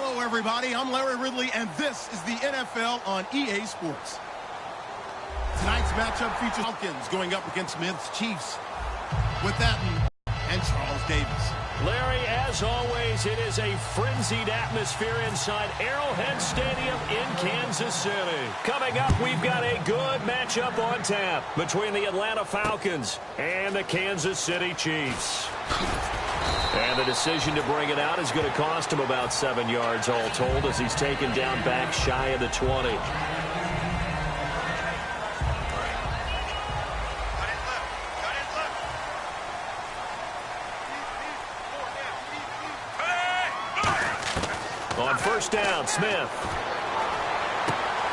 Hello, everybody. I'm Larry Ridley, and this is the NFL on EA Sports. Tonight's matchup features Falcons going up against Smith's Chiefs with that and Charles Davis. Larry, as always, it is a frenzied atmosphere inside Arrowhead Stadium in Kansas City. Coming up, we've got a good matchup on tap between the Atlanta Falcons and the Kansas City Chiefs. And the decision to bring it out is going to cost him about 7 yards all told as he's taken down back shy of the 20. On first down, Smith.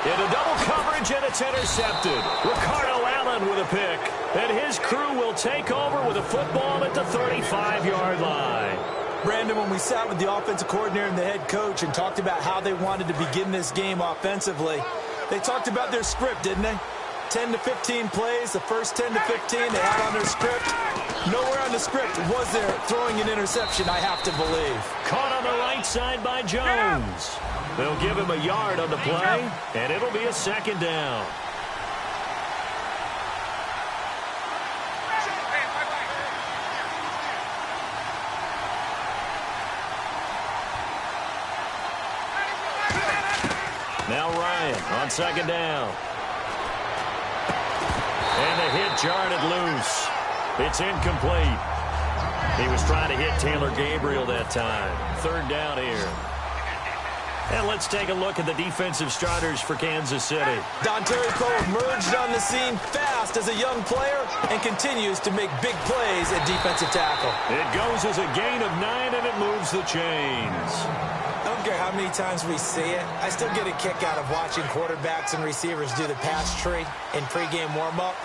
Into double coverage, and it's intercepted. Ricardo Allen with a pick. And his crew will take over with a football at the 35-yard line. Brandon, when we sat with the offensive coordinator and the head coach and talked about how they wanted to begin this game offensively, they talked about their script, didn't they? 10 to 15 plays, the first 10 to 15 they had on their script. Nowhere on the script was there throwing an interception, I have to believe. Caught on the right side by Jones. They'll give him a yard on the play, and it'll be a second down. Now Ryan on second down. And the hit jarred loose. It's incomplete. He was trying to hit Taylor Gabriel that time. Third down here. And let's take a look at the defensive starters for Kansas City. Dontari Poe emerged on the scene fast as a young player and continues to make big plays at defensive tackle. It goes as a gain of 9, and it moves the chains. I don't care how many times we see it. I still get a kick out of watching quarterbacks and receivers do the pass tree in pregame warm-up.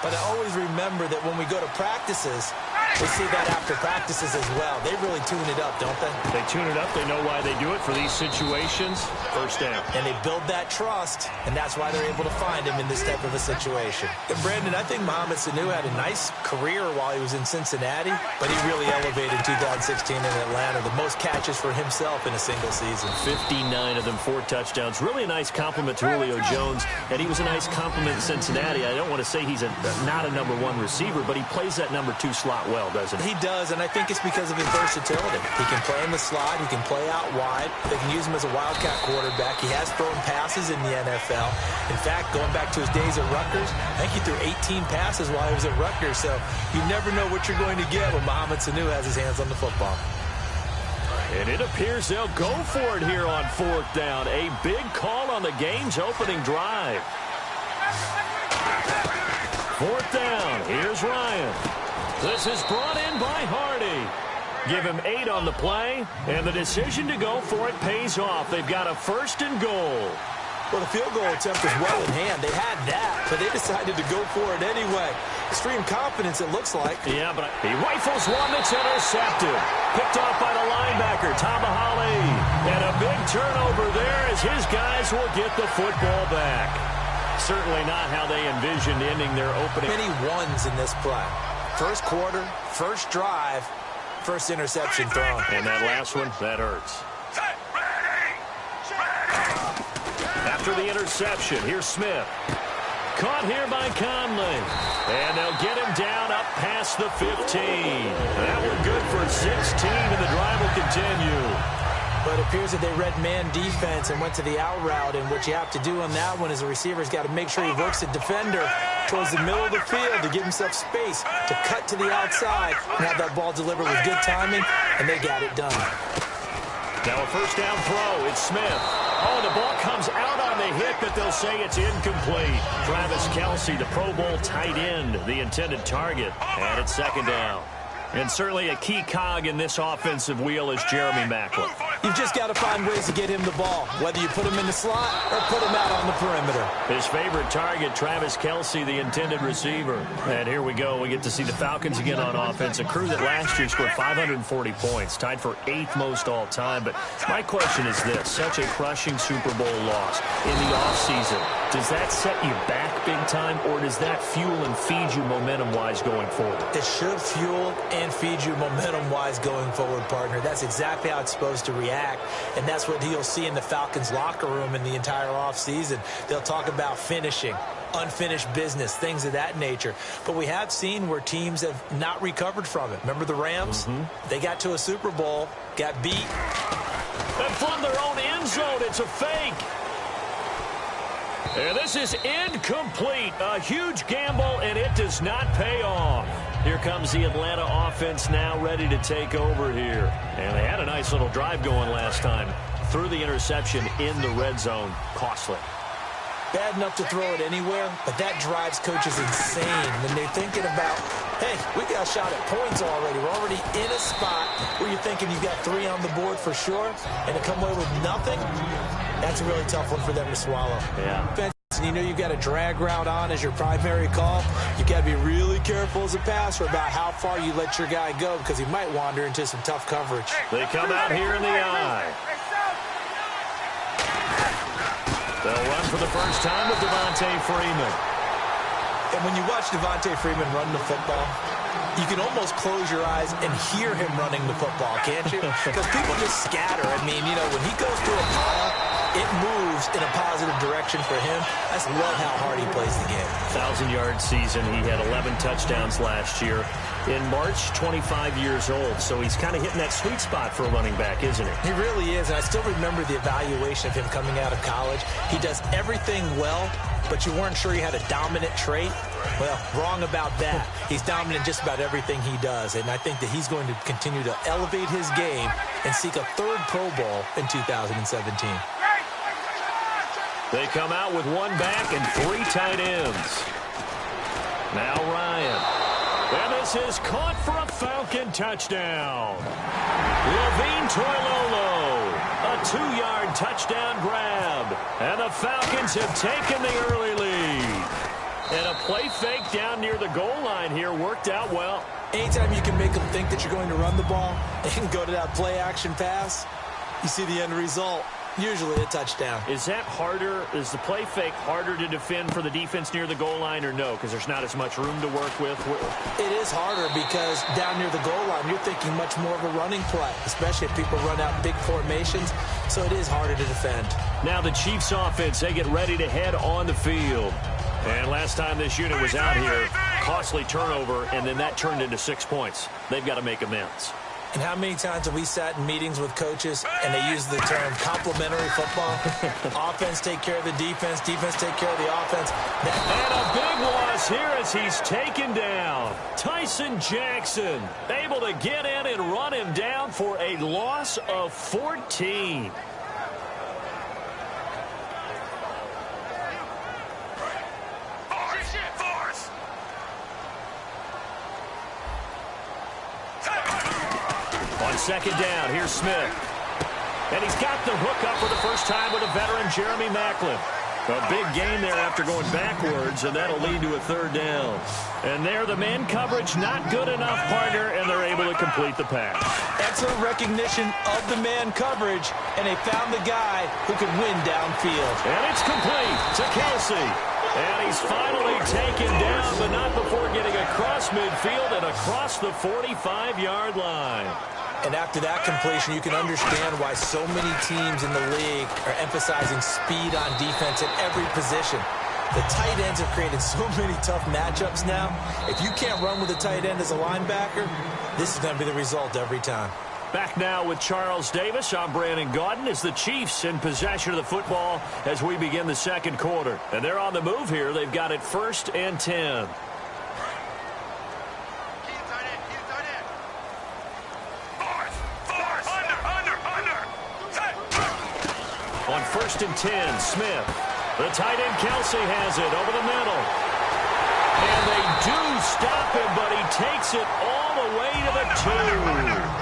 But I always remember that when we go to practices, we see that after practices as well. They really tune it up, don't they? They tune it up. They know why they do it for these situations. First down. And they build that trust, and that's why they're able to find him in this type of a situation. And Brandon, I think Mohamed Sanu had a nice career while he was in Cincinnati, but he really elevated in 2016 in Atlanta. The most catches for himself in a single season. 59 of them, 4 touchdowns. Really a nice compliment to Julio Jones, and he was a nice compliment in Cincinnati. I don't want to say he's not a number 1 receiver, but he plays that number 2 slot well, doesn't he? He does, and I think it's because of his versatility. He can play in the slot. He can play out wide. They can use him as a wildcat quarterback. He has thrown passes in the NFL. In fact, going back to his days at Rutgers, I think he threw 18 passes while he was at Rutgers, so you never know what you're going to get when Mohamed Sanu has his hands on the football. And it appears they'll go for it here on 4th down. A big call on the game's opening drive. 4th down. Here's Ryan. This is brought in by Hardy. Give him 8 on the play, and the decision to go for it pays off. They've got a 1st and goal. Well, the field goal attempt was well in hand. They had that, but they decided to go for it anyway. Extreme confidence, it looks like. Yeah, but he rifles one that's intercepted. Picked off by the linebacker, Tamahali. And a big turnover there as his guys will get the football back. Certainly not how they envisioned ending their opening. Many ones in this play. First quarter, first drive, first interception thrown. And that last one, that hurts. After the interception, here's Smith. Caught here by Conley. And they'll get him down up past the 15. That one good for 16, and the drive will continue. But it appears that they read man defense and went to the out route, and what you have to do on that one is the receiver's got to make sure he works the defender towards the middle of the field to give himself space to cut to the outside and have that ball delivered with good timing, and they got it done. Now a first down throw. It's Smith. Oh, the ball comes out on the hit, but they'll say it's incomplete. Travis Kelce, the Pro Bowl tight end, the intended target, and it's 2nd down. And certainly a key cog in this offensive wheel is Jeremy Maclin. You've just got to find ways to get him the ball, whether you put him in the slot or put him out on the perimeter. His favorite target, Travis Kelce, the intended receiver. And here we go. We get to see the Falcons again on offense, a crew that last year scored 540 points, tied for 8th most all time. But my question is this, such a crushing Super Bowl loss in the offseason. Does that set you back big time, or does that fuel and feed you momentum-wise going forward? It should fuel and feed you momentum-wise going forward, partner. That's exactly how it's supposed to react, and that's what you'll see in the Falcons' locker room in the entire offseason. They'll talk about finishing, unfinished business, things of that nature. But we have seen where teams have not recovered from it. Remember the Rams? They got to a Super Bowl, got beat. And from their own end zone, it's a fake. And this is incomplete. A huge gamble, and it does not pay off. Here comes the Atlanta offense now ready to take over here. And they had a nice little drive going last time. Threw the interception in the red zone. Costly. Bad enough to throw it anywhere, but that drives coaches insane when they're thinking about, hey, we got a shot at points already. We're already in a spot where you're thinking you've got 3 on the board for sure, and to come away with nothing, that's a really tough one for them to swallow. Yeah. And you know you've got a drag route on as your primary call. You've got to be really careful as a passer about how far you let your guy go because he might wander into some tough coverage. They come out here in the eye. They'll run for the first time with Devontae Freeman. And when you watch Devontae Freeman run the football, you can almost close your eyes and hear him running the football, can't you? Because people just scatter. I mean, you know, when he goes through a pile, it moves in a positive direction for him. I just love how hard he plays the game. 1,000-yard season. He had 11 touchdowns last year. In March, 25 years old. So he's kind of hitting that sweet spot for a running back, isn't he? He really is. And I still remember the evaluation of him coming out of college. He does everything well, but you weren't sure he had a dominant trait. Well, wrong about that. He's dominant just about everything he does. And I think that he's going to continue to elevate his game and seek a 3rd Pro Bowl in 2017. They come out with 1 back and 3 tight ends. Now Ryan. And this is caught for a Falcon touchdown. Levine Toilolo. A 2-yard touchdown grab. And the Falcons have taken the early lead. And a play fake down near the goal line here worked out well. Anytime you can make them think that you're going to run the ball and go to that play-action pass, you see the end result. Usually a touchdown. Is that harder? Is the play fake harder to defend for the defense near the goal line or no? Because there's not as much room to work with? It is harder because down near the goal line, you're thinking much more of a running play, especially if people run out big formations. So it is harder to defend. Now the Chiefs offense, they get ready to head on the field. And last time this unit was out here, costly turnover, and then that turned into 6 points. They've got to make amends. And how many times have we sat in meetings with coaches and they use the term complementary football? Offense take care of the defense, defense take care of the offense. And a big loss here as he's taken down. Tyson Jackson able to get in and run him down for a loss of 14. On 2nd down, here's Smith. And he's got the hook up for the first time with a veteran, Jeremy Maclin. A big gain there after going backwards, and that'll lead to a 3rd down. And there, the man coverage not good enough, partner, and they're able to complete the pass. Excellent recognition of the man coverage, and they found the guy who could win downfield. And it's complete to Kelsey. And he's finally taken down, but not before getting across midfield and across the 45-yard line. And after that completion, you can understand why so many teams in the league are emphasizing speed on defense at every position. The tight ends have created so many tough matchups now. If you can't run with a tight end as a linebacker, this is going to be the result every time. Back now with Charles Davis. I'm Brandon Gaudin as the Chiefs in possession of the football as we begin the 2nd quarter. And they're on the move here. They've got it 1st and 10. On 1st and 10, Smith. The tight end Kelsey has it over the middle. And they do stop him, but he takes it all the way to the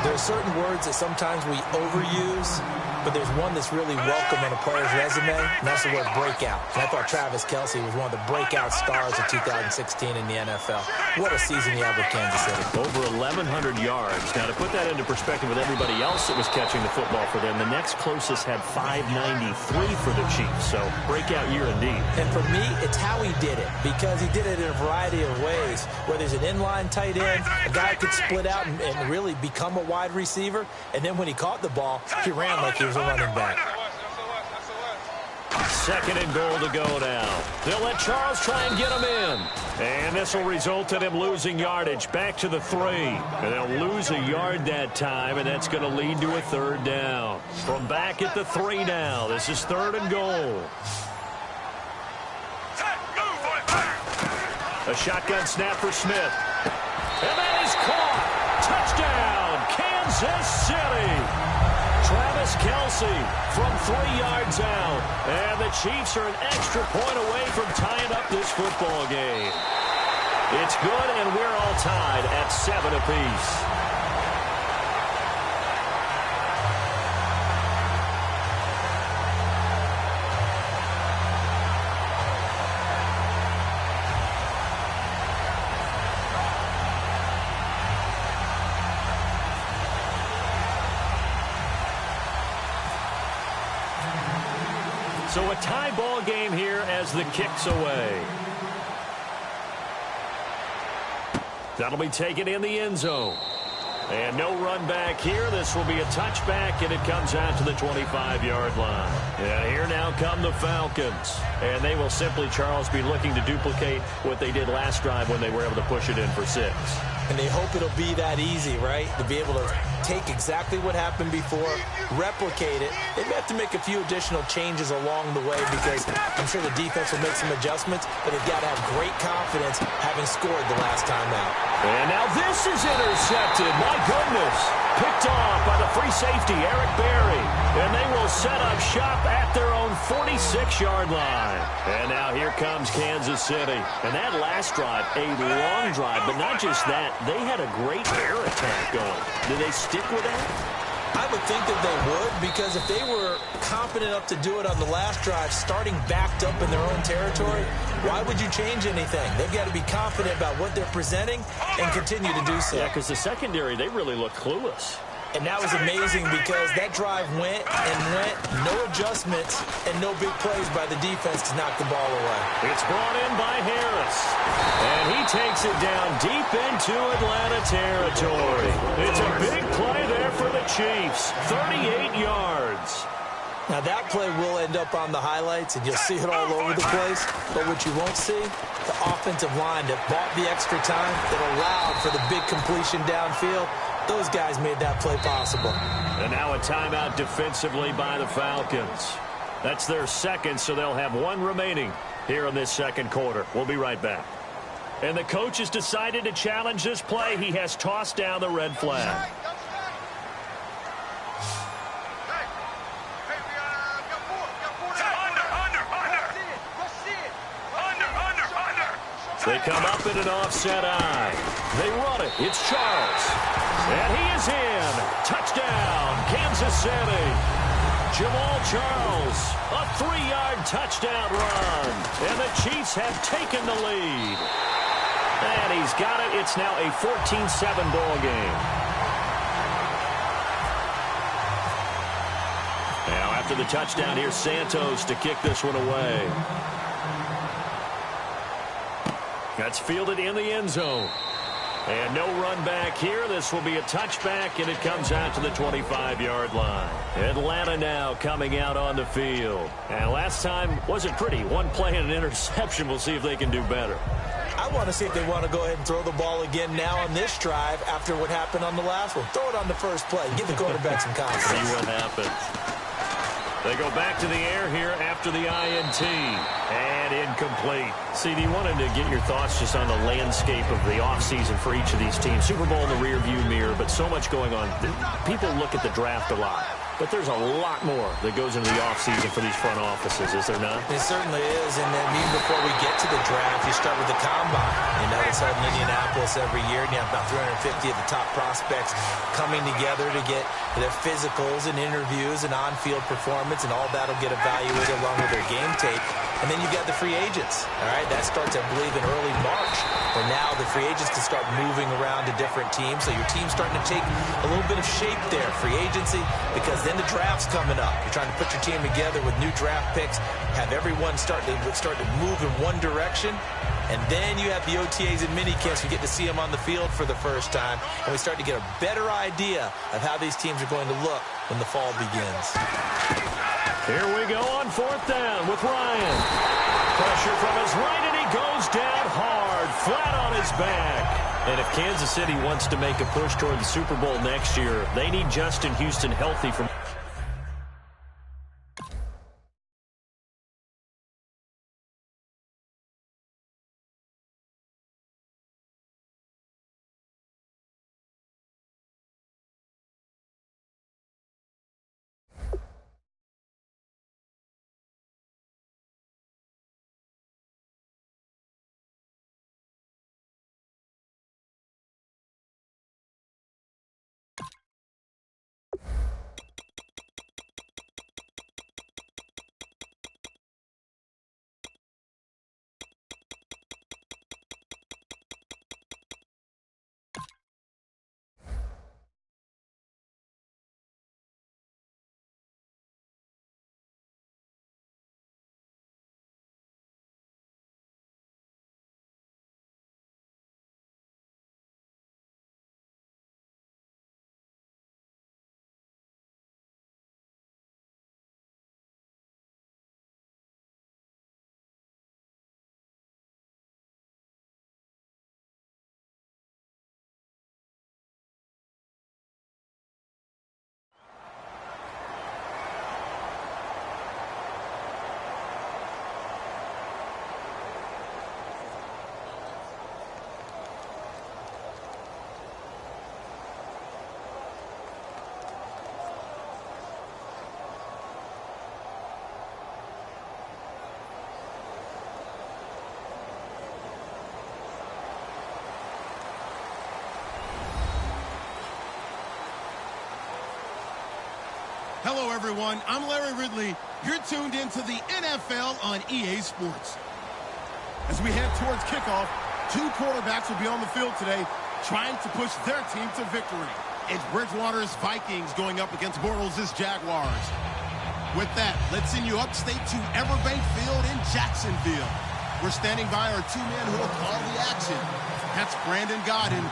2. There's certain words that sometimes we overuse, but there's one that's really welcome on a player's resume, and that's the word breakout. And I thought Travis Kelce was one of the breakout stars of 2016 in the NFL. What a season he had with Kansas City. Over 1,100 yards. Now, to put that into perspective with everybody else that was catching the football for them, the next closest had 593 for the Chiefs. So, breakout year indeed. And for me, it's how he did it, because he did it in a variety of ways. Whether he's an inline tight end, a guy who could split out and really become a wide receiver, and then when he caught the ball, he ran like he was a running back. Second and goal to go now. They'll let Charles try and get him in. And this will result in him losing yardage back to the 3. And they'll lose a yard that time, and that's going to lead to a third down. From back at the 3 now. This is third and goal. A shotgun snap for Smith. And that is caught. Touchdown, Kansas City. Travis Kelce from 3 yards out. And the Chiefs are an extra point away from tying up this football game. It's good, and we're all tied at 7 apiece. So a tie ball game here as the kick's away. That'll be taken in the end zone. And no run back here. This will be a touchback, and it comes out to the 25-yard line. And here now come the Falcons. And they will simply, Charles, be looking to duplicate what they did last drive when they were able to push it in for 6. And they hope it'll be that easy, right? To be able to take exactly what happened before, replicate it. They may have to make a few additional changes along the way because I'm sure the defense will make some adjustments, but they've got to have great confidence having scored the last time out. And now this is intercepted. My goodness. Picked off by the free safety, Eric Berry. And they will set up shop at their own 46-yard line. And now here comes Kansas City. And that last drive, a long drive, but not just that. They had a great air attack going. Did they stick with that? I would think that they would, because if they were confident enough to do it on the last drive, starting backed up in their own territory, why would you change anything? They've got to be confident about what they're presenting and continue to do so. Yeah, because the secondary, they really look clueless. And that was amazing because that drive went and went, no adjustments, and no big plays by the defense to knock the ball away. It's brought in by Harris. And he takes it down deep into Atlanta territory. It's a big play there for the Chiefs. 38 yards. Now that play will end up on the highlights, and you'll see it all over the place. But what you won't see, the offensive line that bought the extra time, that allowed for the big completion downfield, those guys made that play possible. And now a timeout defensively by the Falcons. That's their second, so they'll have one remaining here in this second quarter. We'll be right back. And the coach has decided to challenge this play. He has tossed down the red flag. They come up in an offset eye. They run it. It's Charles. And he is in. Touchdown, Kansas City. Jamal Charles, a 3-yard touchdown run. And the Chiefs have taken the lead. And he's got it. It's now a 14-7 ball game. Now after the touchdown, here's Santos to kick this one away. That's fielded in the end zone. And no run back here. This will be a touchback, and it comes out to the 25-yard line. Atlanta now coming out on the field. And last time wasn't pretty. One play and an interception. We'll see if they can do better. I want to see if they want to go ahead and throw the ball again now on this drive after what happened on the last one. Throw it on the first play. Give the quarterback some confidence. See what happens. They go back to the air here after the INT. And incomplete. CD, you wanted to get your thoughts just on the landscape of the offseason for each of these teams. Super Bowl in the rearview mirror, but so much going on. People look at the draft a lot. But there's a lot more that goes into the offseason for these front offices, is there not? It certainly is, and then even before we get to the draft, you start with the combine. You know, the is held in Indianapolis every year, and you have about 350 of the top prospects coming together to get their physicals and interviews and on-field performance, and all that will get evaluated along with their game tape. And then you've got the free agents. All right, that starts, I believe, in early March, where now the free agents can start moving around to different teams. So your team's starting to take a little bit of shape there, free agency, because then the draft's coming up. You're trying to put your team together with new draft picks, have everyone start to move in one direction, and then you have the OTAs and minicamps. We get to see them on the field for the first time, and we start to get a better idea of how these teams are going to look when the fall begins. Here we go on 4th down with Ryan. Pressure from his right, and he goes down hard, flat on his back. And if Kansas City wants to make a push toward the Super Bowl next year, they need Justin Houston healthy from... Hello, everyone. I'm Larry Ridley. You're tuned into the NFL on EA Sports. As we head towards kickoff, 2 quarterbacks will be on the field today trying to push their team to victory. It's Bridgewater's Vikings going up against Bortles' Jaguars. With that, let's send you upstate to Everbank Field in Jacksonville. We're standing by our 2 men who will call the action. That's Brandon Godden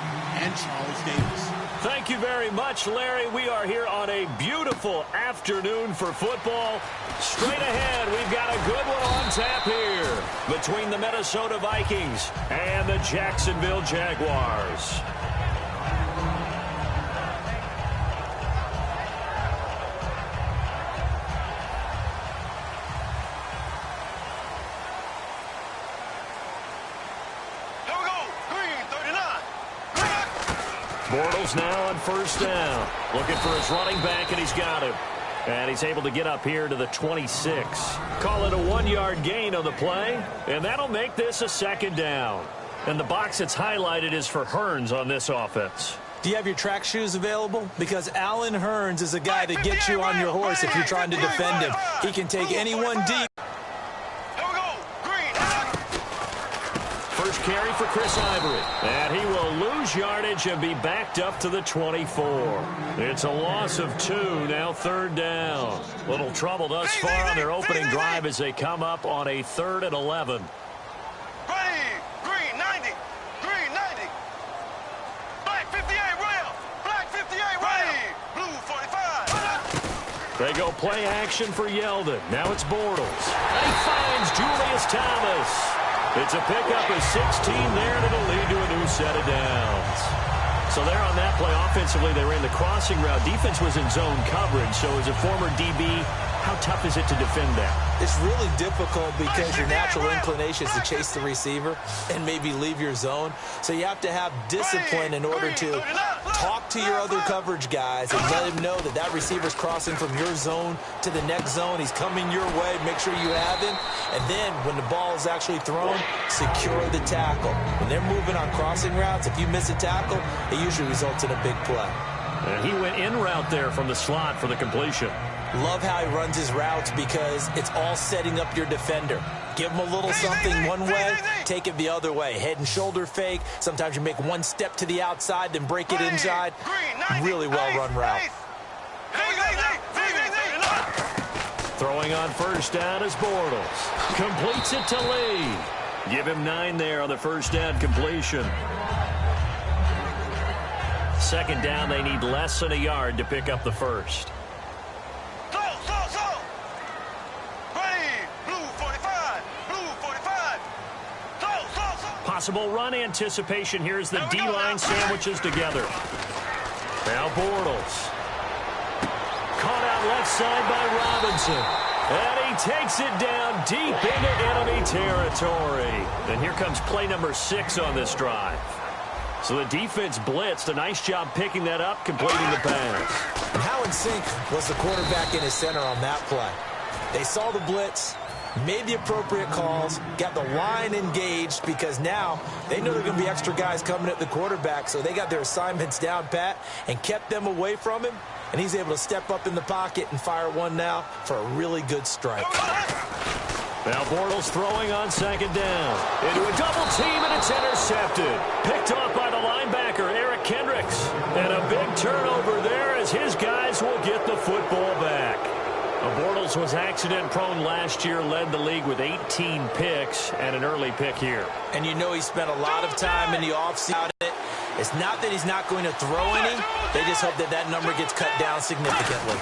and Charles Davis. Thank you very much, Larry. We are here on a beautiful afternoon for football. Straight ahead, we've got a good one on tap here between the Minnesota Vikings and the Jacksonville Jaguars. Bortles now on 1st down. Looking for his running back, and he's got him. And he's able to get up here to the 26. Call it a 1-yard gain on the play, and that'll make this a 2nd down. And the box that's highlighted is for Hearns on this offense. Do you have your track shoes available? Because Allen Hearns is a guy to get you on your horse if you're trying to defend him. He can take anyone deep. First carry for Chris Ivory. And he will lose yardage and be backed up to the 24. It's a loss of 2, now 3rd down. Little trouble thus far on their opening drive as they come up on a 3rd and 11. Green 90. Green 90. Black 58 rail. Black 58 rail. Blue 45. They go play action for Yeldon. Now it's Bortles. And he finds Julius Thomas. It's a pickup of 16 there, and it'll lead to a new set of downs. So there on that play, offensively, they ran the crossing route. Defense was in zone coverage, so as a former DB, how tough is it to defend that? It's really difficult because your natural inclination is to chase the receiver and maybe leave your zone. So you have to have discipline in order to talk to your other coverage guys and let him know that that receiver's crossing from your zone to the next zone. He's coming your way. Make sure you have him. And then when the ball is actually thrown, secure the tackle. When they're moving on crossing routes, if you miss a tackle, it usually results in a big play. And he went in route there from the slot for the completion. Love how he runs his routes because it's all setting up your defender. Give him a little something one way, take it the other way. Head and shoulder fake. Sometimes you make one step to the outside, then break it inside. Really well-run route. Throwing on first down is Bortles. Completes it to Lee. Give him 9 there on the first down completion. Second down, they need less than a yard to pick up the first. Possible run anticipation. Here's the D-line sandwiches together. Now Bortles. Caught out left side by Robinson. And he takes it down deep into enemy territory. And here comes play number 6 on this drive. So the defense blitzed. A nice job picking that up, completing the pass. And how in sync was the quarterback in his center on that play? They saw the blitz, made the appropriate calls, got the line engaged because now they know there are going to be extra guys coming at the quarterback, so they got their assignments down pat and kept them away from him, and he's able to step up in the pocket and fire one now for a really good strike. Now Bortles throwing on second down. Into a double team, and it's intercepted. Picked off by the linebacker, Eric Kendricks. And a big turnover there as his guys will get the football back. Bortles was accident-prone last year, led the league with 18 picks and an early pick here. And you know he spent a lot of time in the offseason. It's not that he's not going to throw any. They just hope that that number gets cut down significantly.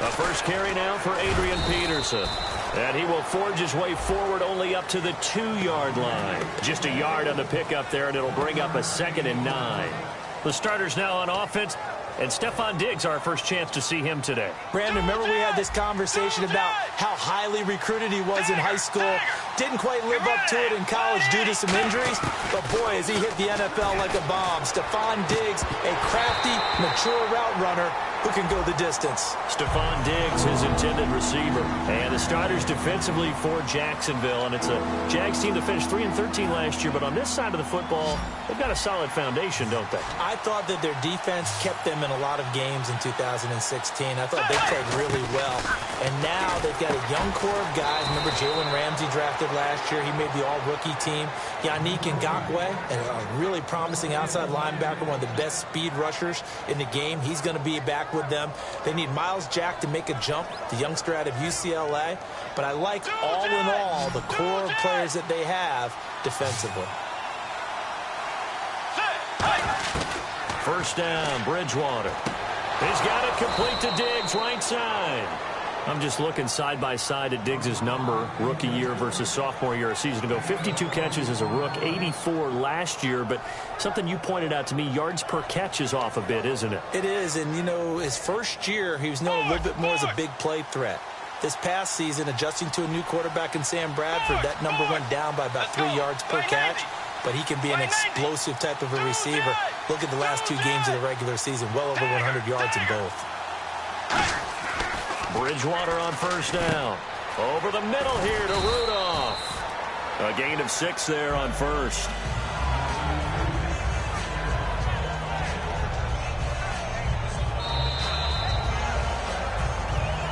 A first carry now for Adrian Peterson. And he will forge his way forward only up to the 2-yard line. Just a yard on the pickup there, and it'll bring up a 2nd and 9. The starters now on offense. And Stephon Diggs, our first chance to see him today. Brandon, remember we had this conversation about how highly recruited he was in high school. Didn't quite live up to it in college due to some injuries. But, boy, as he hit the NFL like a bomb. Stephon Diggs, a crafty, mature route runner who can go the distance. Stephon Diggs, his intended receiver. And the starters defensively for Jacksonville. And it's a Jags team that finished 3-13 last year. But on this side of the football, they've got a solid foundation, don't they? I thought that their defense kept them in a lot of games in 2016. I thought they played really well. And now they've got a young core of guys. Remember Jalen Ramsey drafted last year. He made the all-rookie team. Yannick Ngakoue, a really promising outside linebacker, one of the best speed rushers in the game. He's going to be back with them. They need Miles Jack to make a jump, the youngster out of UCLA. But I like, all in all, the core of players that they have defensively. First down, Bridgewater. He's got it complete to Diggs, right side. I'm just looking side by side at Diggs' number, rookie year versus sophomore year a season ago. 52 catches as a rook, 84 last year. But something you pointed out to me, yards per catch is off a bit, isn't it? It is, and, you know, his first year, he was known a little bit more as a big play threat. This past season, adjusting to a new quarterback in Sam Bradford, that number went down by about 3 yards per catch. But he can be an explosive type of a receiver. Look at the last 2 games of the regular season, well over 100 yards in both. Bridgewater on first down. Over the middle here to Rudolph. A gain of 6 there on first.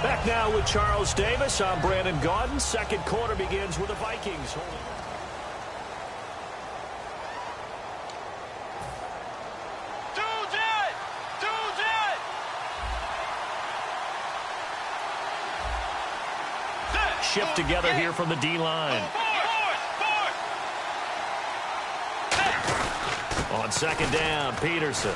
Back now with Charles Davis. I'm Brandon Gaudin. Second quarter begins with the Vikings holding. Shift together here from the D-line. On second down, Peterson.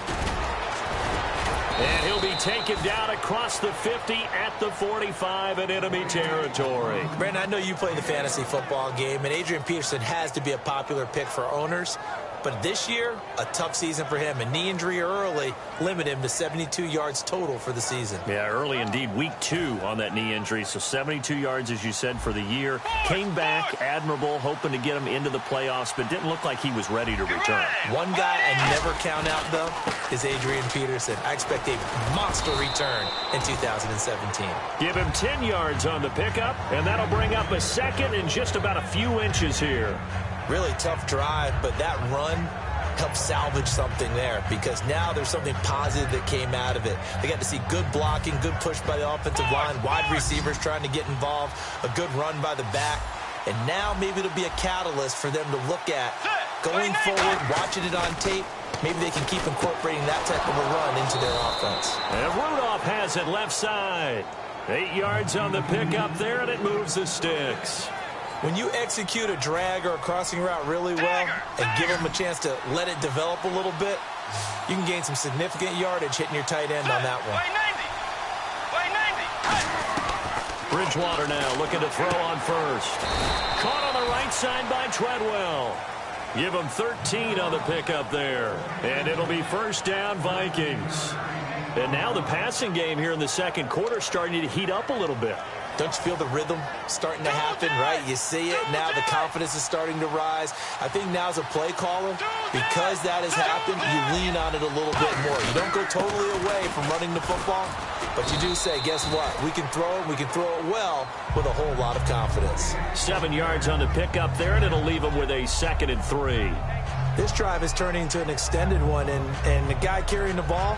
And he'll be taken down across the 50 at the 45 in enemy territory. Brandon, I know you play the fantasy football game, and Adrian Peterson has to be a popular pick for owners. But this year, a tough season for him. A knee injury early limited him to 72 yards total for the season. Yeah, early indeed. Week 2 on that knee injury. So 72 yards, as you said, for the year. Came back admirable, hoping to get him into the playoffs, but didn't look like he was ready to return. One guy I never count out, though, is Adrian Peterson. I expect a monster return in 2017. Give him 10 yards on the pickup, and that'll bring up a second and just about a few inches here. Really tough drive, but that run helped salvage something there because now there's something positive that came out of it. They got to see good blocking, good push by the offensive line, wide receivers trying to get involved, a good run by the back, and now maybe it'll be a catalyst for them to look at going forward, watching it on tape. Maybe they can keep incorporating that type of a run into their offense. And Rudolph has it left side. 8 yards on the pickup there, and it moves the sticks. When you execute a drag or a crossing route really well and give them a chance to let it develop a little bit, you can gain some significant yardage hitting your tight end on that one. Bridgewater now looking to throw on first. Caught on the right side by Treadwell. Give him 13 on the pickup there. And it'll be first down, Vikings. And now the passing game here in the second quarter starting to heat up a little bit. Don't you feel the rhythm starting to happen, right? You see it. Now the confidence is starting to rise. I think now as a play caller, because that has happened, you lean on it a little bit more. You don't go totally away from running the football, but you do say, guess what? We can throw it. We can throw it well with a whole lot of confidence. 7 yards on the pickup there, and it'll leave him with a 2nd and 3. This drive is turning into an extended one, and the guy carrying the ball,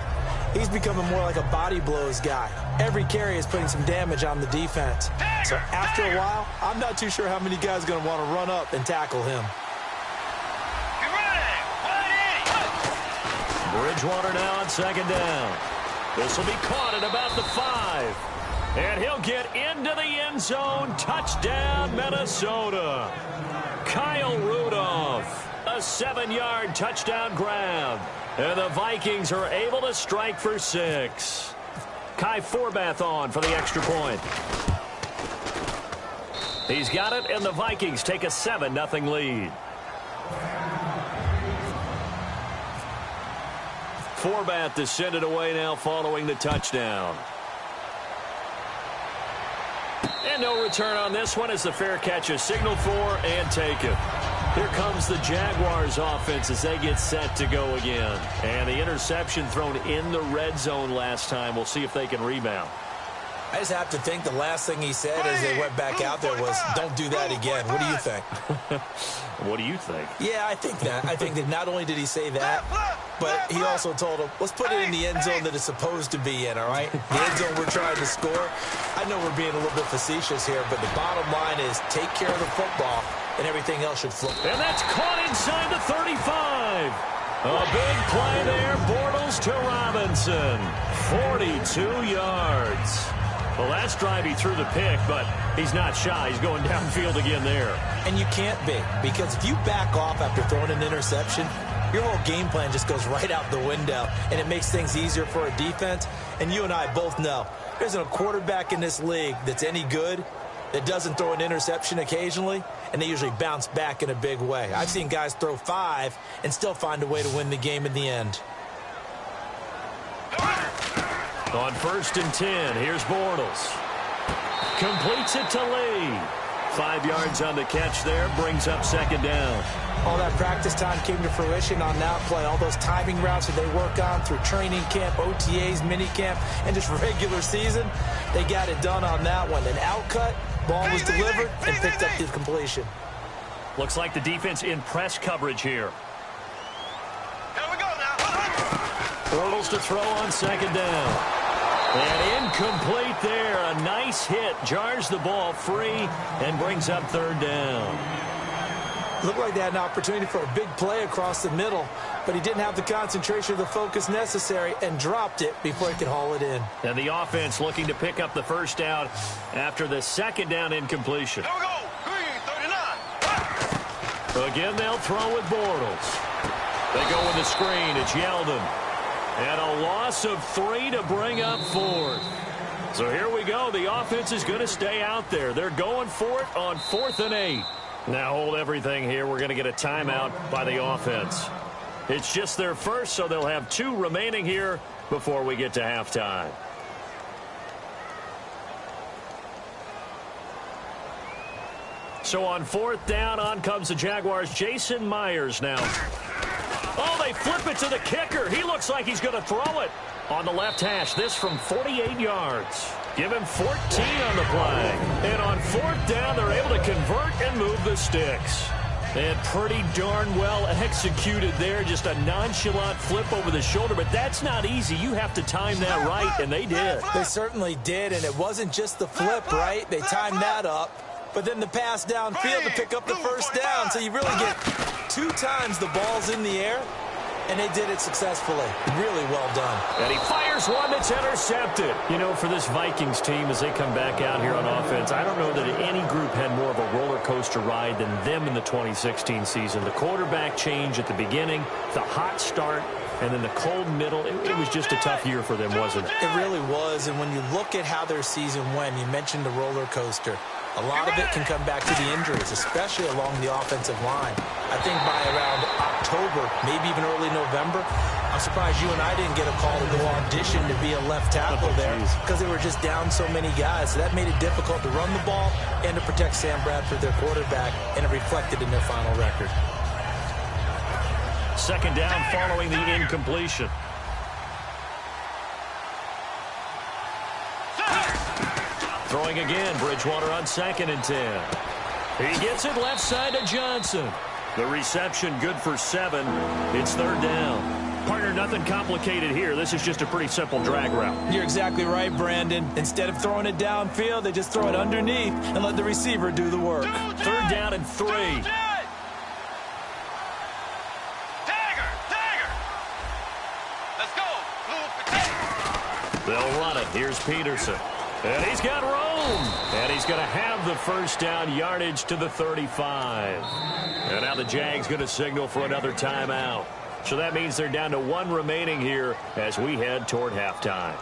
he's becoming more like a body blows guy. Every carry is putting some damage on the defense. So after a while, I'm not too sure how many guys are going to want to run up and tackle him. Bridgewater now on 2nd down. This will be caught at about the 5. And he'll get into the end zone. Touchdown, Minnesota. Kyle Rudolph. A 7-yard touchdown grab. And the Vikings are able to strike for 6. Kai Forbath on for the extra point. He's got it, and the Vikings take a 7-0 lead. Forbath to send it away now following the touchdown. And no return on this one as the fair catch is signaled for and taken. Here comes the Jaguars offense as they get set to go again. And the interception thrown in the red zone last time. We'll see if they can rebound. I just have to think the last thing he said as they went back out there was, don't do that again. What do you think? What do you think? Yeah, I think that. I think that not only did he say that, but he also told him, let's put it in the end zone that it's supposed to be in, all right? The end zone we're trying to score. I know we're being a little bit facetious here, but the bottom line is take care of the football, and everything else should flow. And that's caught inside the 35. A big play there. Bortles to Robinson. 42 yards. Well, last drive he threw the pick, but he's not shy. He's going downfield again there. And you can't be, because if you back off after throwing an interception, your whole game plan just goes right out the window, and it makes things easier for a defense. And you and I both know there isn't a quarterback in this league that's any good that doesn't throw an interception occasionally, and they usually bounce back in a big way. I've seen guys throw 5 and still find a way to win the game in the end. On 1st and 10, here's Bortles. Completes it to Lee. 5 yards on the catch there, brings up 2nd down. All that practice time came to fruition on that play. All those timing routes that they work on through training camp, OTAs, minicamp, and just regular season, they got it done on that one. An outcut, ball was delivered, and picked up the completion. Looks like the defense in press coverage here. Here we go now. Bortles to throw on 2nd down. And incomplete there. A nice hit. Jars the ball free and brings up 3rd down. Looked like they had an opportunity for a big play across the middle, but he didn't have the concentration or the focus necessary and dropped it before he could haul it in. And the offense looking to pick up the 1st down after the 2nd down incompletion. Here we go. Green, 39. Again, they'll throw with Bortles. They go with the screen. It's Yeldon. And a loss of 3 to bring up 4th. So here we go. The offense is going to stay out there. They're going for it on 4th and 8. Now hold everything here. We're going to get a timeout by the offense. It's just their first, so they'll have 2 remaining here before we get to halftime. So on 4th down, on comes the Jaguars. Jason Myers now. Oh, they flip it to the kicker. He looks like he's going to throw it on the left hash. This from 48 yards. Give him 14 on the play. And on 4th down, they're able to convert and move the sticks. And pretty darn well executed there. Just a nonchalant flip over the shoulder. But that's not easy. You have to time that right, and they did. They certainly did, and it wasn't just the flip, right? They timed that up. But then the pass downfield to pick up the first down. So you really get 2 times the ball's in the air. And they did it successfully. Really well done. And he fires one that's intercepted. You know, for this Vikings team, as they come back out here on offense, I don't know that any group had more of a roller coaster ride than them in the 2016 season. The quarterback change at the beginning, the hot start, and then the cold middle. It was just a tough year for them, wasn't it? It really was. And when you look at how their season went, you mentioned the roller coaster. A lot of it can come back to the injuries, especially along the offensive line. I think by around October, maybe even early November, I'm surprised you and I didn't get a call to go audition to be a left tackle there because they were just down so many guys. So that made it difficult to run the ball and to protect Sam Bradford, their quarterback, and it reflected in their final record. 2nd down following the incompletion. Throwing again, Bridgewater on 2nd and 10. He gets it left side to Johnson. The reception good for 7. It's 3rd down. Partner, nothing complicated here. This is just a pretty simple drag route. You're exactly right, Brandon. Instead of throwing it downfield, they just throw it underneath and let the receiver do the work. 3rd down and 3. Let's go. They'll run it. Here's Peterson. And he's got room. And he's going to have the first down, yardage to the 35. And now the Jags going to signal for another timeout. So that means they're down to 1 remaining here as we head toward halftime.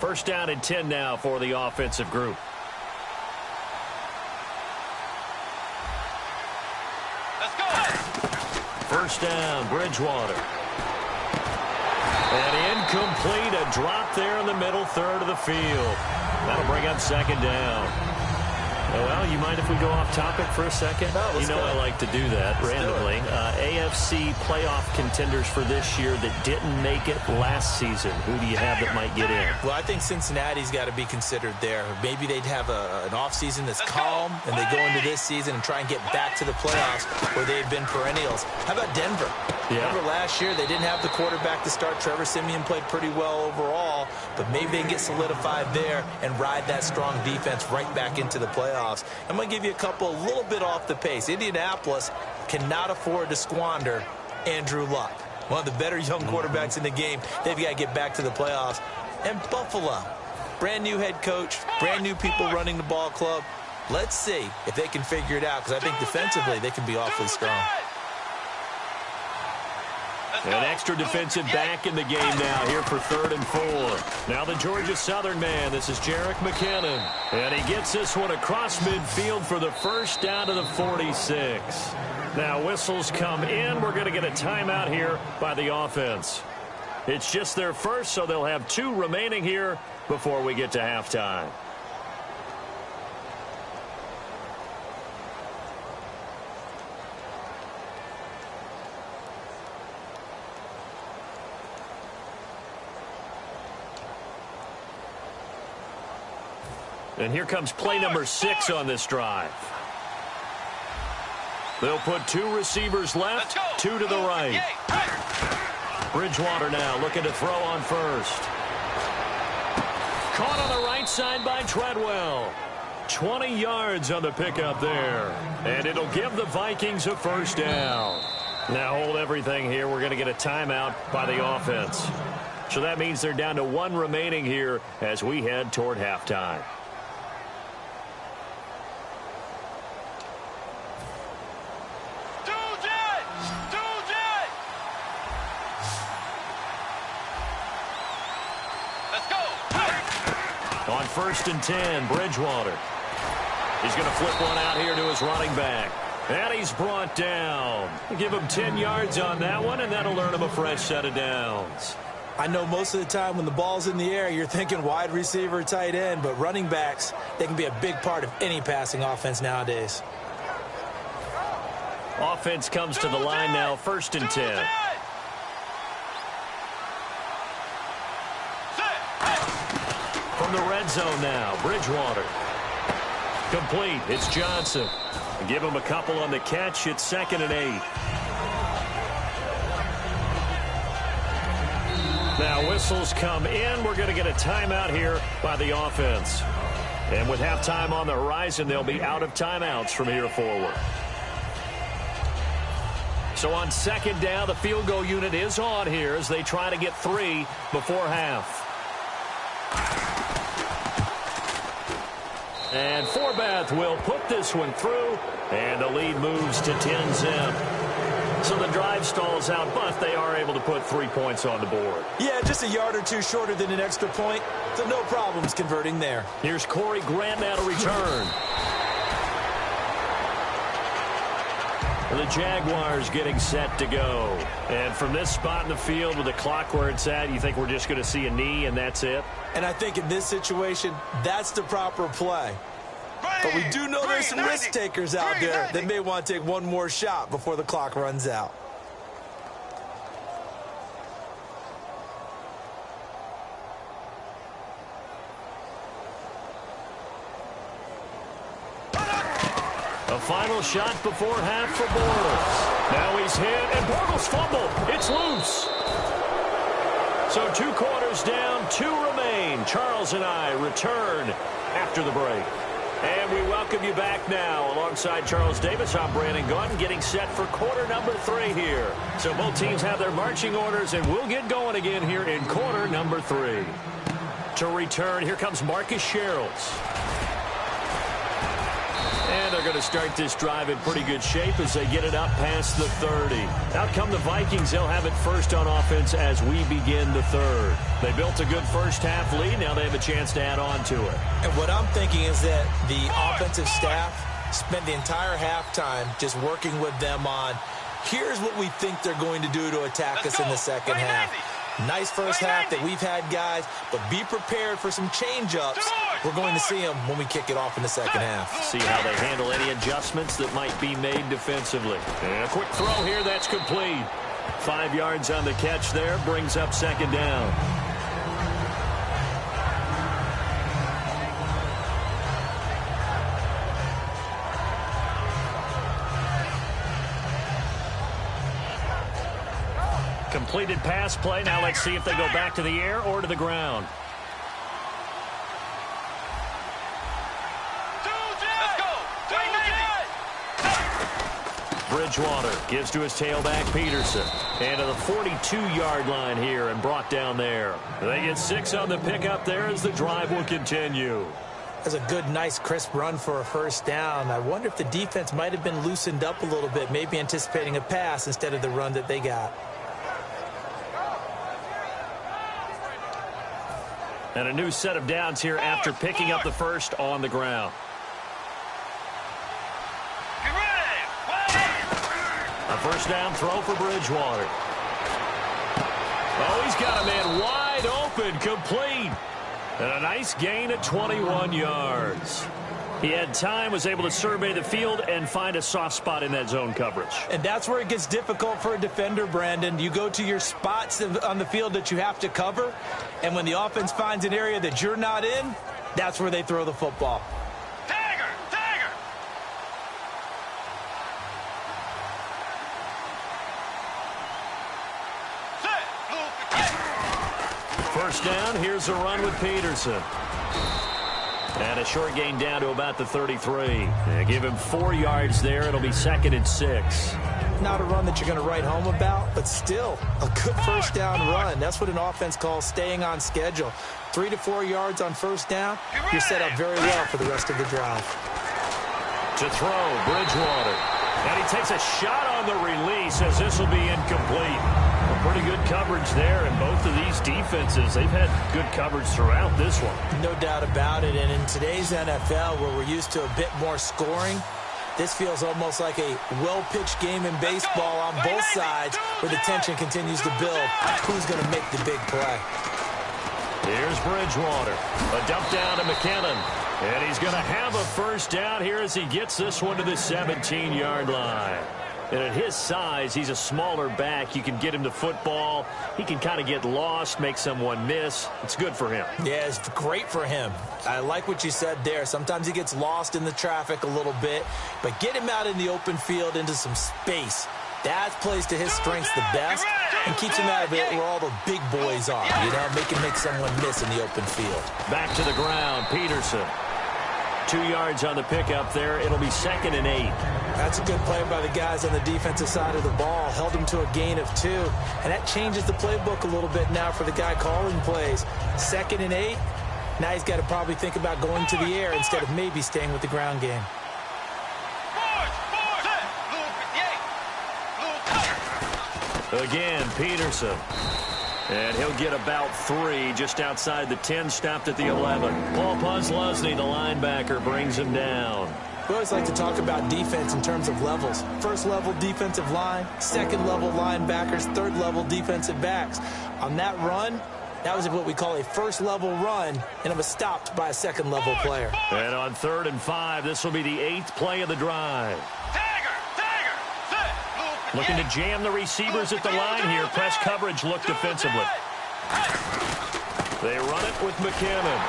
1st down and 10 now for the offensive group. Let's go. 1st down, Bridgewater. And incomplete, a drop there in the middle third of the field. That'll bring up 2nd down. Well, you mind if we go off topic for a second? No, let's go. I like to do that randomly. AFC playoff contenders for this year that didn't make it last season. Who do you have that might get in? Well, I think Cincinnati's got to be considered there. Maybe they'd have an offseason that's calm, and they go into this season and try and get back to the playoffs where they've been perennials. How about Denver? Yeah. Remember last year, they didn't have the quarterback to start. Trevor Siemian played pretty well overall, but maybe they can get solidified there and ride that strong defense right back into the playoffs. I'm going to give you a couple a little bit off the pace. Indianapolis cannot afford to squander Andrew Luck, one of the better young quarterbacks in the game. They've got to get back to the playoffs. And Buffalo, brand new head coach, brand new people running the ball club. Let's see if they can figure it out, because I think defensively they can be awfully strong. An extra defensive back in the game now here for 3rd and 4. Now the Georgia Southern man. This is Jerick McKinnon. And he gets this one across midfield for the first down to the 46. Now whistles come in. We're going to get a timeout here by the offense. It's just their first, so they'll have 2 remaining here before we get to halftime. And here comes play number 6 on this drive. They'll put 2 receivers left, 2 to the right. Bridgewater now looking to throw on first. Caught on the right side by Treadwell. 20 yards on the pickup there. And it'll give the Vikings a first down. Now hold everything here. We're going to get a timeout by the offense. So that means they're down to 1 remaining here as we head toward halftime. On first and 10. Bridgewater. He's going to flip one out here to his running back. And he's brought down. Give him 10 yards on that one, and that'll earn him a fresh set of downs. I know most of the time when the ball's in the air, you're thinking wide receiver, tight end, but running backs, they can be a big part of any passing offense nowadays. Offense comes to the line now, first and 10. From the red zone now, Bridgewater. Complete. It's Johnson. Give him a couple on the catch. It's second and 8. Now whistles come in. We're going to get a timeout here by the offense. And with halftime on the horizon, they'll be out of timeouts from here forward. So on second down, the field goal unit is on here as they try to get 3 before half. And Forbath will put this one through, and the lead moves to 10-zip. So the drive stalls out, but they are able to put 3 points on the board. Yeah, just a yard or two shorter than an extra point, so no problems converting there. Here's Corey Grant now to return. The Jaguars getting set to go. And from this spot in the field with the clock where it's at, you think we're just going to see a knee and that's it? And I think in this situation, that's the proper play. But we do know there's some risk takers out there that may want to take one more shot before the clock runs out. A final shot before half for Bortles. Now he's hit, and Bortles fumble. It's loose. So 2 quarters down, 2 remain. Charles and I return after the break. And we welcome you back now. Alongside Charles Davis, I'm Brandon Gunn, getting set for quarter number 3 here. So both teams have their marching orders, and we'll get going again here in quarter number 3. To return, here comes Marcus Sherrills. And they're going to start this drive in pretty good shape as they get it up past the 30. Out come the Vikings. They'll have it first on offense as we begin the third. They built a good first half lead. Now they have a chance to add on to it. And what I'm thinking is that the offensive staff spent the entire halftime just working with them on, here's what we think they're going to do to attack us in the second half. Nice first half that we've had, guys, but be prepared for some change-ups. We're going to see them when we kick it off in the second half. See how they handle any adjustments that might be made defensively. And a quick throw here, that's complete. 5 yards on the catch there, brings up second down. Completed pass play. Now let's see if they go back to the air or to the ground. Bridgewater gives to his tailback, Peterson. And to the 42-yard line here and brought down there. They get 6 on the pickup there as the drive will continue. That's a good, nice, crisp run for a first down. I wonder if the defense might have been loosened up a little bit, maybe anticipating a pass instead of the run that they got. And a new set of downs here after picking up the first on the ground. A first down throw for Bridgewater. Oh, he's got a man wide open, complete. And a nice gain at 21 yards. He had time, was able to survey the field and find a soft spot in that zone coverage. And that's where it gets difficult for a defender, Brandon. You go to your spots on the field that you have to cover, and when the offense finds an area that you're not in, that's where they throw the football. First down, here's a run with Peterson. And a short gain down to about the 33. They give him 4 yards there. It'll be second and 6. Not a run that you're going to write home about, but still a good first down run. That's what an offense calls staying on schedule. 3 to 4 yards on first down. You're set up very well for the rest of the drive. To throw, Bridgewater. And he takes a shot on the release as this will be incomplete. pretty good coverage there, and both of these defenses, they've had good coverage throughout this one. No doubt about it, and in today's NFL, where we're used to a bit more scoring, this feels almost like a well-pitched game in baseball on both sides where the tension continues to build. Who's going to make the big play? Here's Bridgewater. A dump down to McKinnon. And he's going to have a first down here as he gets this one to the 17-yard line. And at his size, he's a smaller back. You can get him to football. He can kind of get lost, make someone miss. It's good for him. Yeah, it's great for him. I like what you said there. Sometimes he gets lost in the traffic a little bit. But get him out in the open field into some space. That plays to his strengths the best and keeps him out of it where all the big boys are. You know, make him make someone miss in the open field. Back to the ground, Peterson. 2 yards on the pickup there. It'll be 2nd and 8. That's a good play by the guys on the defensive side of the ball. Held him to a gain of 2. And that changes the playbook a little bit now for the guy calling plays. 2nd and 8. Now he's got to probably think about going to the air instead of maybe staying with the ground game. Again, Peterson. And he'll get about 3 just outside the 10, stopped at the 11. Paul Posluszny, the linebacker, brings him down. We always like to talk about defense in terms of levels. First level defensive line, second level linebackers, third level defensive backs. On that run, that was what we call a first level run, and it was stopped by a second level player. And on 3rd and 5, this will be the 8th play of the drive. Looking to jam the receivers at the line here. Press coverage look defensively. They run it with McKinnon.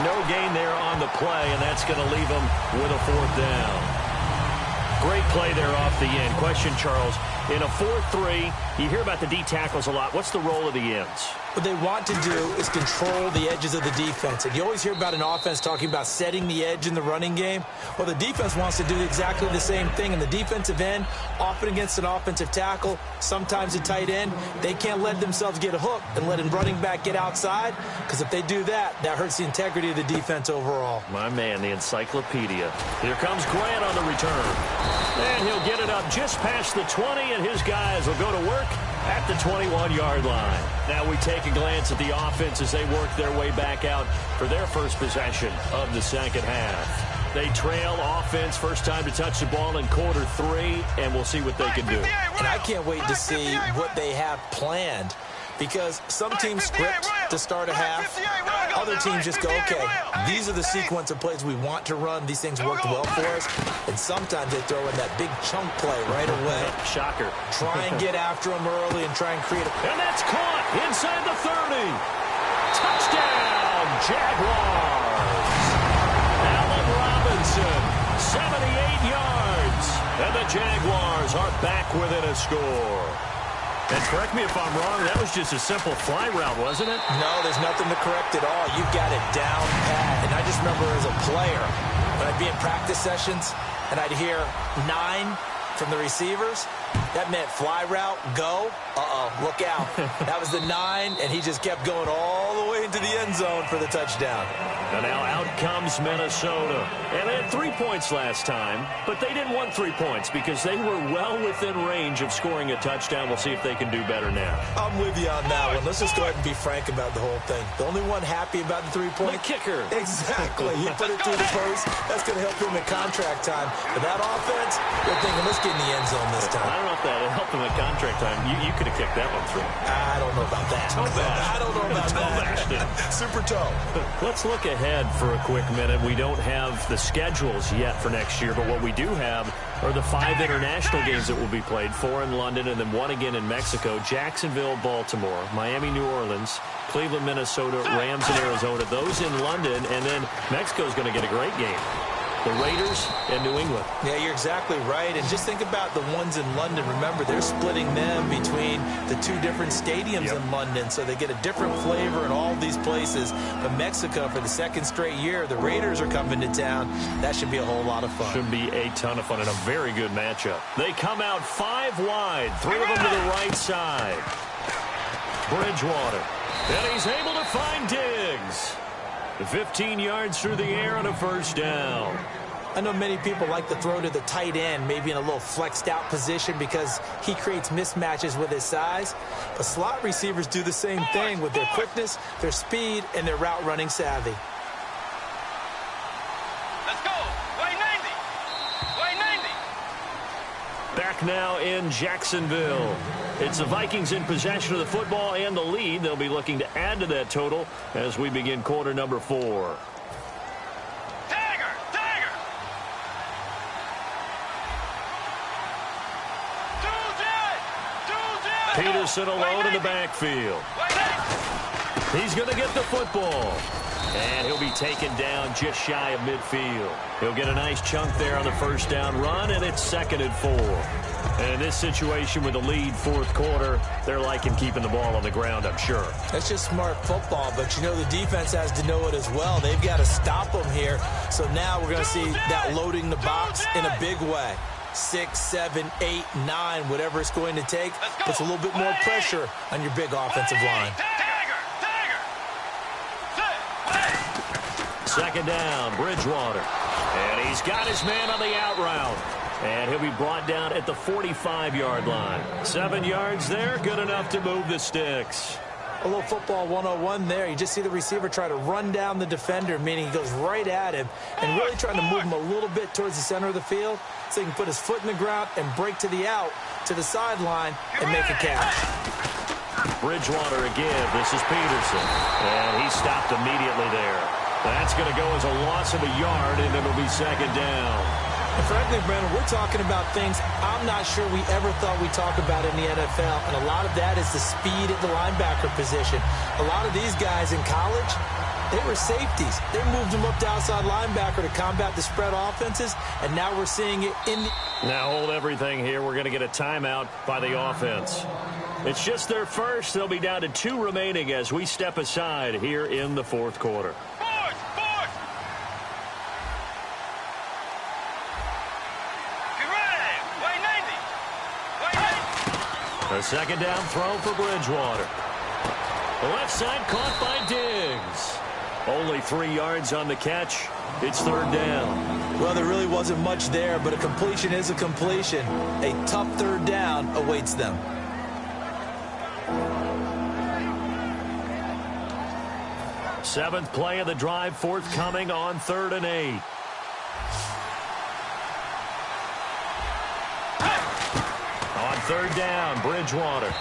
No gain there on the play, and that's going to leave them with a 4th down. Great play there off the end. Question, Charles, in a 4-3, you hear about the D tackles a lot. What's the role of the ends? What they want to do is control the edges of the defense. And you always hear about an offense talking about setting the edge in the running game. Well, the defense wants to do exactly the same thing. And the defensive end, often against an offensive tackle, sometimes a tight end, they can't let themselves get hooked and let a running back get outside. Because if they do that, that hurts the integrity of the defense overall. My man, the encyclopedia. Here comes Grant on the return. And he'll get it up just past the 20, and his guys will go to work at the 21-yard line. Now we take a glance at the offense as they work their way back out for their first possession of the second half. They trail offense, first time to touch the ball in quarter 3, and we'll see what they can do. And I can't wait to see what they have planned, because some teams script to start a half. Other teams just go, okay, these are the sequence of plays we want to run. These things worked well for us. And sometimes they throw in that big chunk play right away. Shocker. Try and get after them early and try and create a... And that's caught inside the 30. Touchdown, Jaguars. Allen Robinson, 78 yards. And the Jaguars are back within a score. And correct me if I'm wrong, that was just a simple fly route, wasn't it? No, there's nothing to correct at all. You got it down pat. And I just remember as a player, when I'd be in practice sessions and I'd hear 9 from the receivers, that meant fly route, go. Look out. That was the 9, and he just kept going all the way into the end zone for the touchdown. And now out comes Minnesota. And they had 3 points last time, but they didn't want 3 points because they were well within range of scoring a touchdown. We'll see if they can do better now. I'm with you on that one. Let's just go ahead and be frank about the whole thing. The only one happy about the 3-point? The kicker. Exactly. He put it through the post. That's going to help him in contract time. But that offense, they're thinking, let's get in the end zone this time. I don't know if that helped him in contract time. You could have kicked that one through. I don't know about that. I don't know about that. Super toe. Let's look ahead for a quick minute. We don't have the schedules yet for next year, but what we do have are the 5 international games that will be played, 4 in London and then 1 again in Mexico. Jacksonville, Baltimore, Miami, New Orleans, Cleveland, Minnesota, Rams in Arizona. Those in London, and then Mexico's going to get a great game. The Raiders and New England. Yeah, you're exactly right. And just think about the ones in London. Remember, they're splitting them between the 2 different stadiums in London, so they get a different flavor in all these places. But Mexico, for the 2nd straight year, the Raiders are coming to town. That should be a whole lot of fun. Should be a ton of fun and a very good matchup. They come out 5 wide, 3 of them to the right side. Bridgewater. And he's able to find Diggs. 15 yards through the air on a first down. I know many people like to throw to the tight end, maybe in a little flexed out position because he creates mismatches with his size. But slot receivers do the same thing with their quickness, their speed, and their route running savvy. Let's go. Way 90. Way 90. Back now in Jacksonville. It's the Vikings in possession of the football and the lead. They'll be looking to add to that total as we begin quarter number 4. Peterson alone in the backfield. He's going to get the football. And he'll be taken down just shy of midfield. He'll get a nice chunk there on the first down run, and it's 2nd and 4. And in this situation with the lead fourth quarter, they're liking keeping the ball on the ground, I'm sure. That's just smart football, but you know the defense has to know it as well. They've got to stop them here. So now we're going to see that loading the box in a big way. 6, 7, 8, 9, whatever it's going to take, puts a little bit more pressure on your big offensive line. Second down, Bridgewater. And he's got his man on the out route. And he'll be brought down at the 45-yard line. 7 yards there, good enough to move the sticks. A little football 101 there. You just see the receiver try to run down the defender, meaning he goes right at him and really trying to move him a little bit towards the center of the field so he can put his foot in the ground and break to the out, to the sideline, and make a catch. Bridgewater again. This is Peterson. And he stopped immediately there. That's going to go as a loss of a yard, and it'll be 2nd down. And frankly, Brandon, we're talking about things I'm not sure we ever thought we'd talk about in the NFL, and a lot of that is the speed at the linebacker position. A lot of these guys in college, they were safeties. They moved them up to outside linebacker to combat the spread offenses, and now we're seeing it in the... Now hold everything here. We're going to get a timeout by the offense. It's just their first. They'll be down to 2 remaining as we step aside here in the fourth quarter. A 2nd down throw for Bridgewater. The left side caught by Diggs. Only 3 yards on the catch. It's 3rd down. Well, there really wasn't much there, but a completion is a completion. A tough 3rd down awaits them. Seventh play of the drive forthcoming on 3rd and 8. On 3rd down, Bridgewater.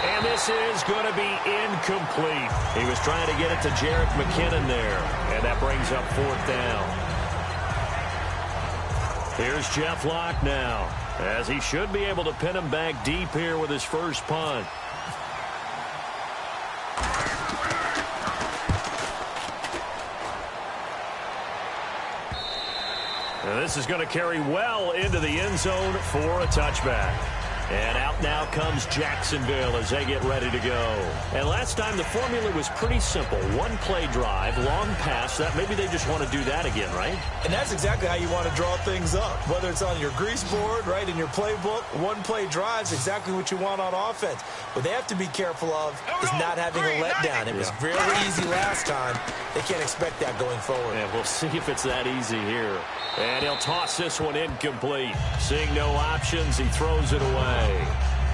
And this is going to be incomplete. He was trying to get it to Jerick McKinnon there. And that brings up 4th down. Here's Jeff Locke now, as he should be able to pin him back deep here with his first punt. And this is going to carry well into the end zone for a touchback. And out now comes Jacksonville as they get ready to go. And last time the formula was pretty simple. 1-play drive, long pass. That maybe they just want to do that again, right? And that's exactly how you want to draw things up. Whether it's on your grease board, right, in your playbook, 1-play drive's exactly what you want on offense. What they have to be careful of is not having a letdown. It was very easy last time. They can't expect that going forward. And we'll see if it's that easy here. And he'll toss this one incomplete. Seeing no options, he throws it away.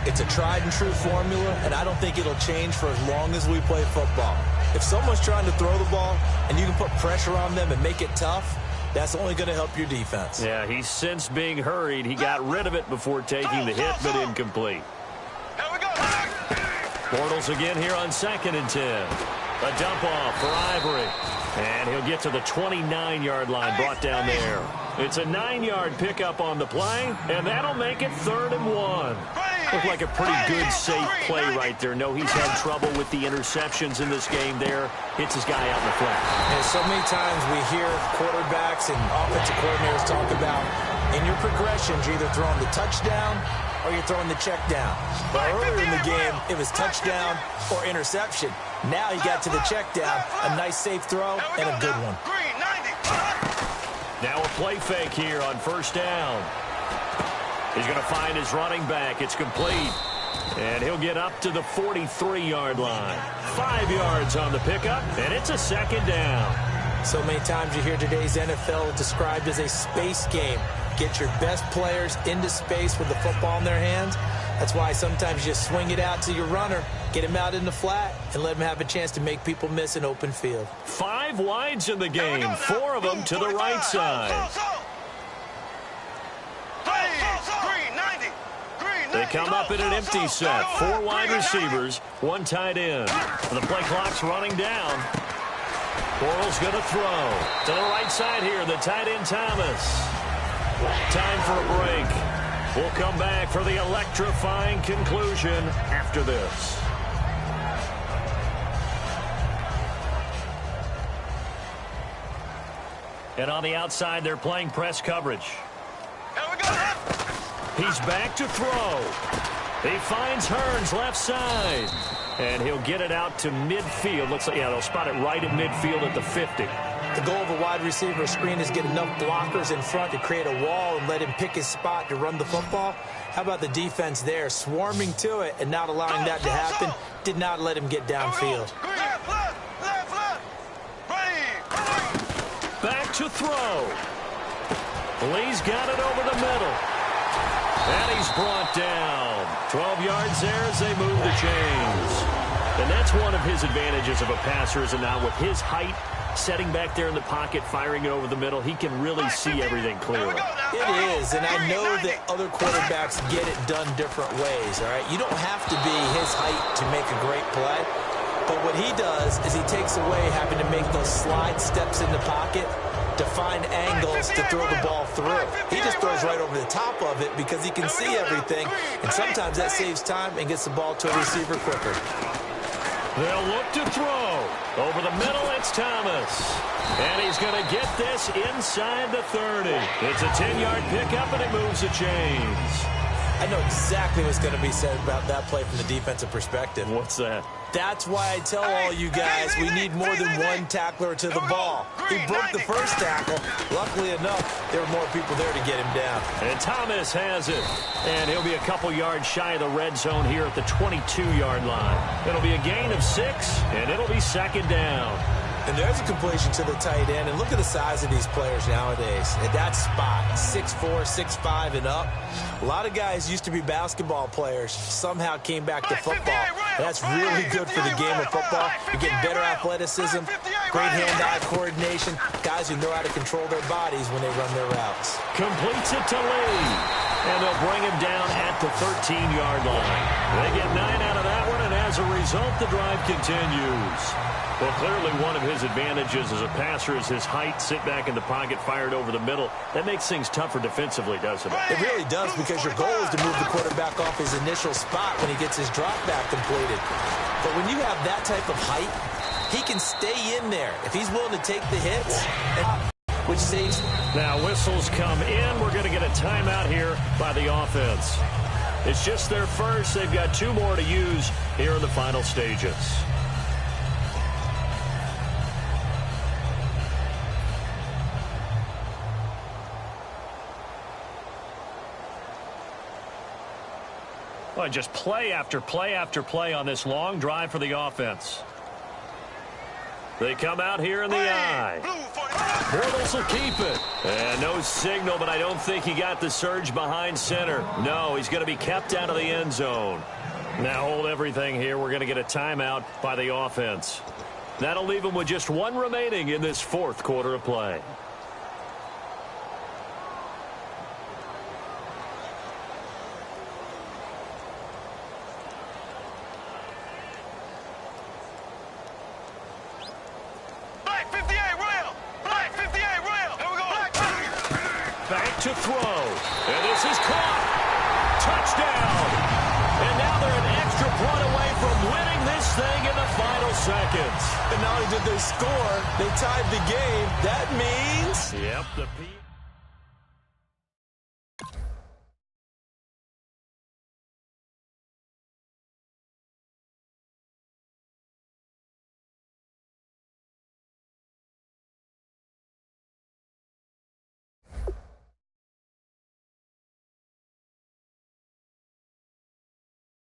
It's a tried-and-true formula, and I don't think it'll change for as long as we play football. If someone's trying to throw the ball and you can put pressure on them and make it tough, that's only going to help your defense. Yeah, he's since being hurried. He got rid of it before taking the hit, but incomplete. Here we go. Bortles again here on 2nd and 10. A dump off for Ivory. And he'll get to the 29-yard line, brought down there. It's a 9-yard pickup on the play, and that'll make it 3rd and 1. Looked like a pretty good, safe play right there. No, he's had trouble with the interceptions in this game there. Hits his guy out in the flat. And so many times we hear quarterbacks and offensive coordinators talk about, in your progressions, you're either throwing the touchdown or you're throwing the check down. But earlier in the game, it was touchdown or interception. Now he got to the check down, a nice safe throw, and a good one. Now a play fake here on 1st down. He's going to find his running back. It's complete. And he'll get up to the 43-yard line. 5 yards on the pickup, and it's a 2nd down. So many times you hear today's NFL described as a space game. Get your best players into space with the football in their hands. That's why sometimes you swing it out to your runner, get him out in the flat, and let him have a chance to make people miss an open field. 5 wides in the game, 4 of them to the right side. They come up in an empty set. 4 wide receivers, 1 tight end. The play clock's running down. Bortles going to throw. To the right side here, the tight end Thomas. Time for a break. We'll come back for the electrifying conclusion after this. And on the outside, they're playing press coverage. He's back to throw. He finds Hearns left side. And he'll get it out to midfield. Looks like, yeah, they'll spot it right at midfield at the 50. The goal of a wide receiver screen is get enough blockers in front to create a wall and let him pick his spot to run the football. How about the defense there, swarming to it and not allowing that to happen? Did not let him get downfield. Back to throw. Lee's got it over the middle. And he's brought down. 12 yards there as they move the chains. And that's one of his advantages of a passer, is now with his height, setting back there in the pocket, firing it over the middle, he can really see everything clearly. It is, and I know that other quarterbacks get it done different ways, all right? You don't have to be his height to make a great play, but what he does is he takes away having to make those slide steps in the pocket to find angles to throw the ball through. He just throws right over the top of it because he can see everything, and sometimes that saves time and gets the ball to a receiver quicker. They'll look to throw. Over the middle, it's Thomas. And he's going to get this inside the 30. It's a 10-yard pickup, and it moves the chains. I know exactly what's going to be said about that play from the defensive perspective. What's that? That's why I tell all you guys we need more than one tackler to the ball. He broke the first tackle. Luckily enough, there were more people there to get him down. And Thomas has it. And he'll be a couple yards shy of the red zone here at the 22-yard line. It'll be a gain of 6, and it'll be second down. And there's a completion to the tight end. And look at the size of these players nowadays. At that spot, 6'4", 6'5", and up. A lot of guys used to be basketball players, somehow came back to football. And that's really good for the game of football. You're getting better athleticism, great hand-eye coordination, guys who know how to control their bodies when they run their routes. Completes it to Lee. And they'll bring him down at the 13-yard line. They get 9 out of that one, and as a result, the drive continues. Well, clearly one of his advantages as a passer is his height, sit back in the pocket, fired over the middle. That makes things tougher defensively, doesn't it? It really does, because your goal is to move the quarterback off his initial spot when he gets his drop back completed. But when you have that type of height, he can stay in there if he's willing to take the hits, which saves. Now whistles come in. We're going to get a timeout here by the offense. It's just their first. They've got 2 more to use here in the final stages. Well, just play after play after play on this long drive for the offense. They come out here in the eye. Bortles will keep it. And no signal, but I don't think he got the surge behind center. No, he's going to be kept out of the end zone. Now hold everything here. We're going to get a timeout by the offense. That'll leave them with just 1 remaining in this 4th quarter of play. To throw, and this is caught. Touchdown. And now they're an extra point away from winning this thing in the final seconds. And not only did they score, they tied the game. That means... Yep, the